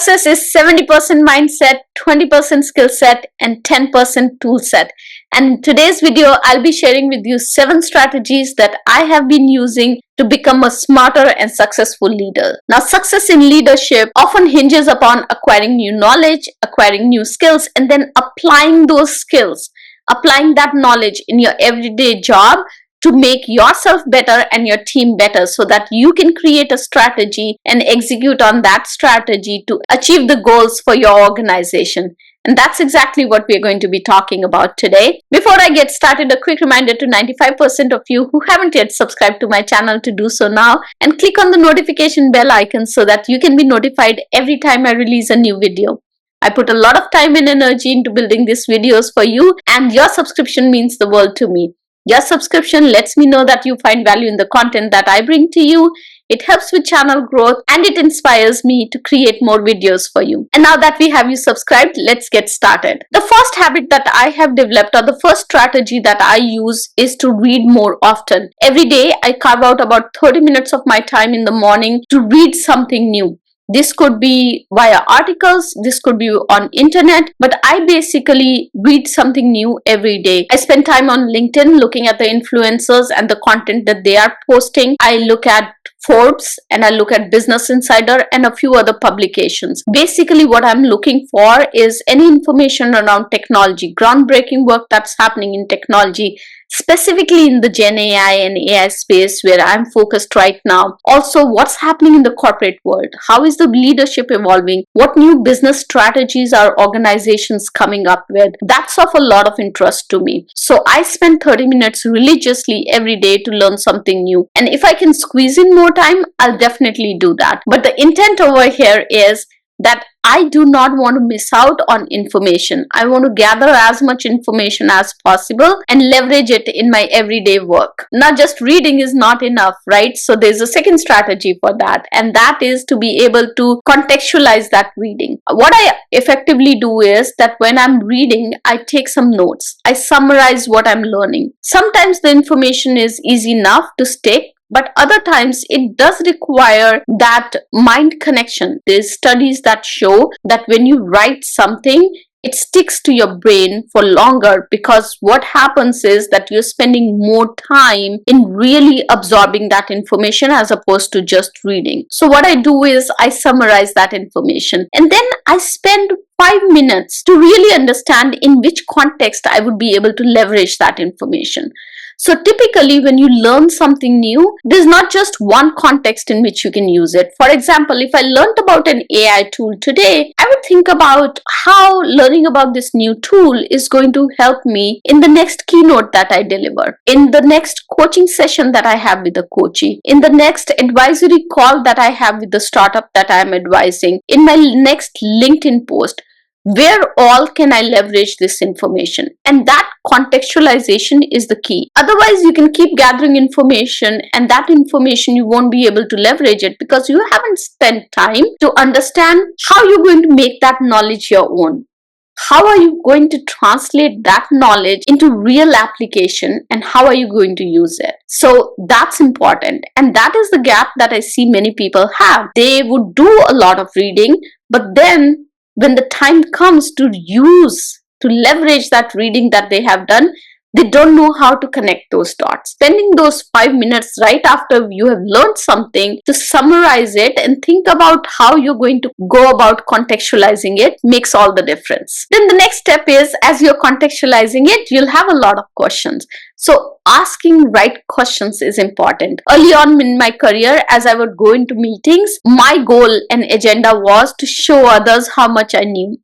Success is 70% mindset, 20% skill set, and 10% tool set. And in today's video, I'll be sharing with you 7 strategies that I have been using to become a smarter and successful leader. Now, success in leadership often hinges upon acquiring new knowledge, acquiring new skills, and then applying those skills, applying that knowledge in your everyday job to make yourself better and your team better so that you can create a strategy and execute on that strategy to achieve the goals for your organization. And that's exactly what we're going to be talking about today. Before I get started, a quick reminder to 95% of you who haven't yet subscribed to my channel to do so now, and click on the notification bell icon so that you can be notified every time I release a new video. I put a lot of time and energy into building these videos for you, and your subscription means the world to me. Your subscription lets me know that you find value in the content that I bring to you. It helps with channel growth and it inspires me to create more videos for you. And now that we have you subscribed, let's get started. The first habit that I have developed, or the first strategy that I use, is to read more often. Every day, I carve out about 30 minutes of my time in the morning to read something new. This could be via articles, this could be on internet, but I basically read something new every day. I spend time on LinkedIn looking at the influencers and the content that they are posting. I look at Forbes and I look at Business Insider and a few other publications. Basically, what I'm looking for is any information around technology, groundbreaking work that's happening in technology, specifically in the Gen AI and AI space where I'm focused right now. Also, what's happening in the corporate world? How is the leadership evolving? What new business strategies are organizations coming up with? That's of a lot of interest to me. So I spend 30 minutes religiously every day to learn something new. And if I can squeeze in more time, I'll definitely do that. But the intent over here is that I do not want to miss out on information. I want to gather as much information as possible and leverage it in my everyday work. Not just reading is not enough, right? So there's a second strategy for that, and that is to be able to contextualize that reading. What I effectively do is that when I'm reading, I take some notes. I summarize what I'm learning. Sometimes the information is easy enough to stick, but other times it does require that mind connection. There's studies that show that when you write something, it sticks to your brain for longer, because what happens is that you're spending more time in really absorbing that information as opposed to just reading. So what I do is I summarize that information, and then I spend 5 minutes to really understand in which context I would be able to leverage that information. So typically when you learn something new, there's not just one context in which you can use it. For example, if I learned about an AI tool today, I would think about how learning about this new tool is going to help me in the next keynote that I deliver, in the next coaching session that I have with the coachee, in the next advisory call that I have with the startup that I'm advising, in my next LinkedIn post. Where all can I leverage this information? And that contextualization is the key. Otherwise, you can keep gathering information, and that information you won't be able to leverage it because you haven't spent time to understand how you're going to make that knowledge your own. How are you going to translate that knowledge into real application, and how are you going to use it? So that's important. And that is the gap that I see many people have. They would do a lot of reading, but then when the time comes to leverage that reading that they have done, they don't know how to connect those dots. Spending those 5 minutes right after you have learned something to summarize it and think about how you're going to go about contextualizing it makes all the difference. Then the next step is, as you're contextualizing it, you'll have a lot of questions. So asking right questions is important. Early on in my career, as I would go into meetings, my goal and agenda was to show others how much I knew.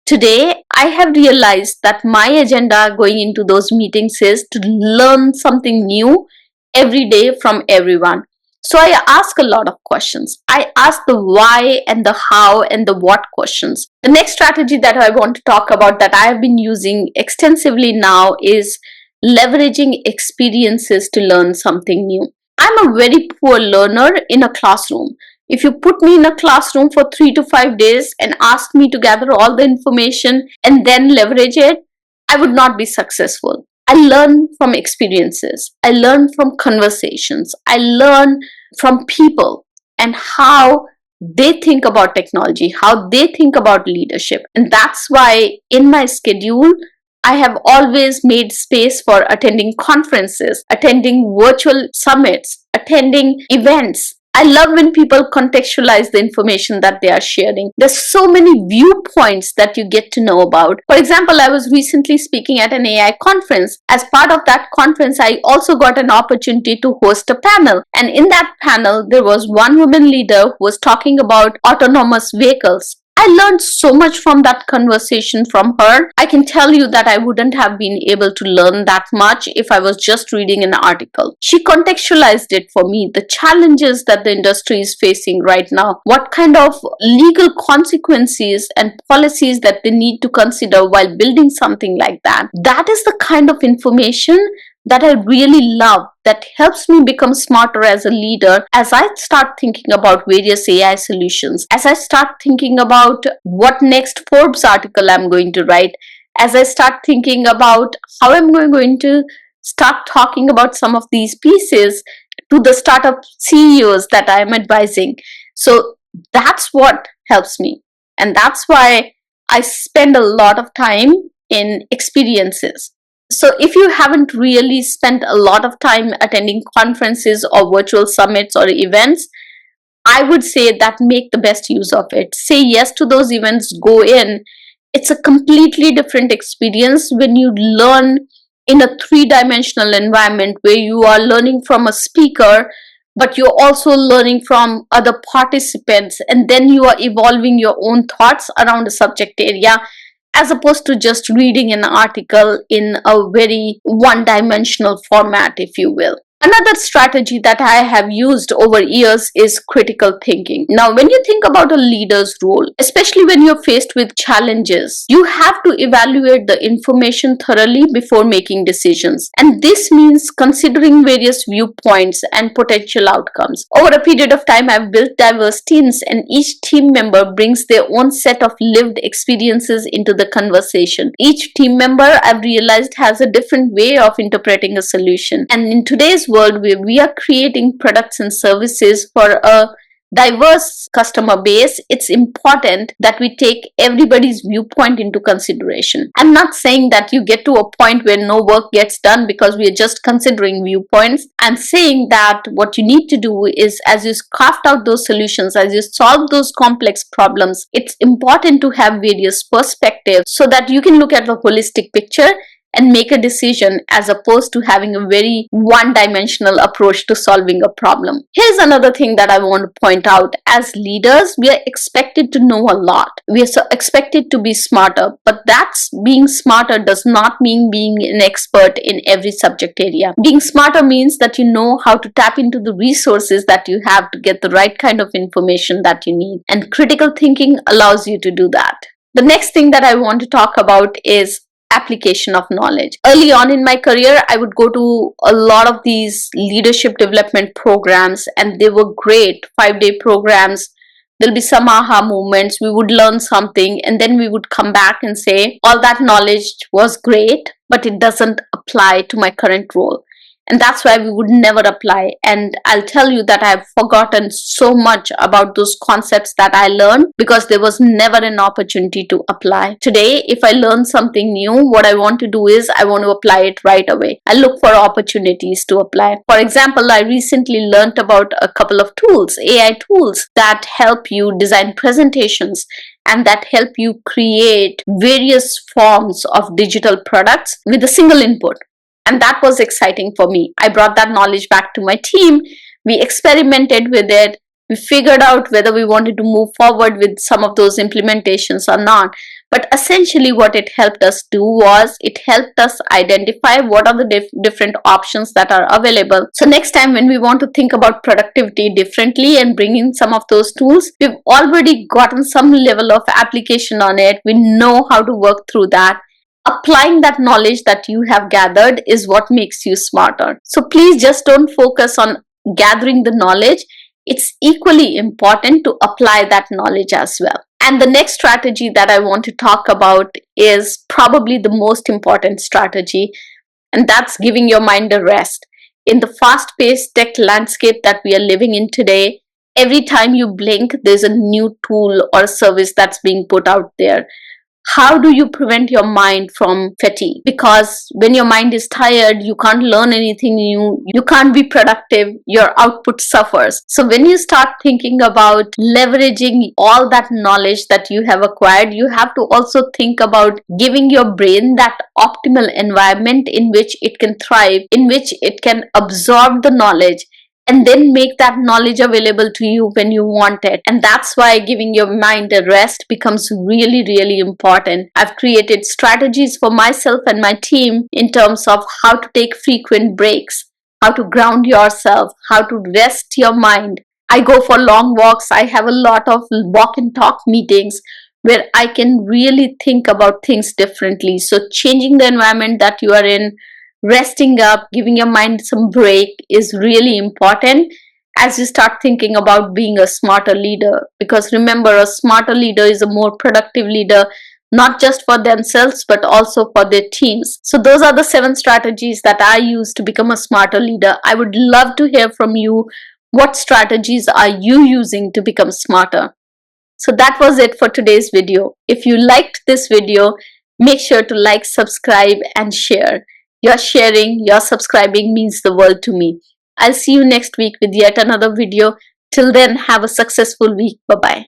Today, I have realized that my agenda going into those meetings is to learn something new every day from everyone. So I ask a lot of questions. I ask the why and the how and the what questions. The next strategy that I want to talk about that I have been using extensively now is leveraging experiences to learn something new. I'm a very poor learner in a classroom. If you put me in a classroom for 3 to 5 days and ask me to gather all the information and then leverage it, I would not be successful. I learn from experiences. I learn from conversations. I learn from people and how they think about technology, how they think about leadership. And that's why in my schedule, I have always made space for attending conferences, attending virtual summits, attending events. I love when people contextualize the information that they are sharing. There's so many viewpoints that you get to know about. For example, I was recently speaking at an AI conference. As part of that conference, I also got an opportunity to host a panel. And in that panel, there was one woman leader who was talking about autonomous vehicles. I learned so much from that conversation from her. I can tell you that I wouldn't have been able to learn that much if I was just reading an article. She contextualized it for me, the challenges that the industry is facing right now, what kind of legal consequences and policies that they need to consider while building something like that. That is the kind of information that I really love, that helps me become smarter as a leader as I start thinking about various AI solutions, as I start thinking about what next Forbes article I'm going to write, as I start thinking about how I'm going to start talking about some of these pieces to the startup CEOs that I'm advising. So that's what helps me. And that's why I spend a lot of time in experiences. So if you haven't really spent a lot of time attending conferences or virtual summits or events, I would say that make the best use of it. Say yes to those events, go in. It's a completely different experience when you learn in a three-dimensional environment where you are learning from a speaker, but you're also learning from other participants, and then you are evolving your own thoughts around a subject area, as opposed to just reading an article in a very one-dimensional format, if you will. Another strategy that I have used over years is critical thinking. Now, when you think about a leader's role, especially when you're faced with challenges, you have to evaluate the information thoroughly before making decisions. And this means considering various viewpoints and potential outcomes. Over a period of time, I've built diverse teams, and each team member brings their own set of lived experiences into the conversation. Each team member, I've realized, has a different way of interpreting a solution. And in today's world where we are creating products and services for a diverse customer base, it's important that we take everybody's viewpoint into consideration. I'm not saying that you get to a point where no work gets done because we are just considering viewpoints. I'm saying that what you need to do is, as you craft out those solutions, as you solve those complex problems, it's important to have various perspectives so that you can look at the holistic picture and make a decision, as opposed to having a very one-dimensional approach to solving a problem. Here's another thing that I want to point out. As leaders, we are expected to know a lot. We are so expected to be smarter, but that's being smarter does not mean being an expert in every subject area. Being smarter means that you know how to tap into the resources that you have to get the right kind of information that you need. And critical thinking allows you to do that. The next thing that I want to talk about is application of knowledge. Early on in my career, I would go to a lot of these leadership development programs, and they were great 5-day programs. There'll be some aha moments. We would learn something, and then we would come back and say, all that knowledge was great, but it doesn't apply to my current role. And that's why we would never apply. And I'll tell you that I've forgotten so much about those concepts that I learned because there was never an opportunity to apply. Today, if I learn something new, what I want to do is I want to apply it right away. I look for opportunities to apply. For example, I recently learned about a couple of tools, AI tools that help you design presentations and that help you create various forms of digital products with a single input. And that was exciting for me. I brought that knowledge back to my team. We experimented with it. We figured out whether we wanted to move forward with some of those implementations or not. But essentially what it helped us do was it helped us identify what are the different options that are available. So next time when we want to think about productivity differently and bring in some of those tools, we've already gotten some level of application on it. We know how to work through that. Applying that knowledge that you have gathered is what makes you smarter. So please just don't focus on gathering the knowledge. It's equally important to apply that knowledge as well. And the next strategy that I want to talk about is probably the most important strategy, and that's giving your mind a rest. In the fast-paced tech landscape that we are living in today, Every time you blink, there's a new tool or service that's being put out there. How do you prevent your mind from fatigue? Because when your mind is tired, you can't learn anything new, you can't be productive, your output suffers. So when you start thinking about leveraging all that knowledge that you have acquired, you have to also think about giving your brain that optimal environment in which it can thrive, in which it can absorb the knowledge and then make that knowledge available to you when you want it. And that's why giving your mind a rest becomes really, really important. I've created strategies for myself and my team in terms of how to take frequent breaks, how to ground yourself, how to rest your mind. I go for long walks. I have a lot of walk and talk meetings where I can really think about things differently. So changing the environment that you are in, resting up, giving your mind some break is really important as you start thinking about being a smarter leader. Because remember, a smarter leader is a more productive leader, not just for themselves but also for their teams. So those are the 7 strategies that I use to become a smarter leader. I would love to hear from you. What strategies are you using to become smarter? So that was it for today's video. If you liked this video, make sure to like, subscribe and share. Your sharing, your subscribing means the world to me. I'll see you next week with yet another video. Till then, have a successful week. Bye-bye.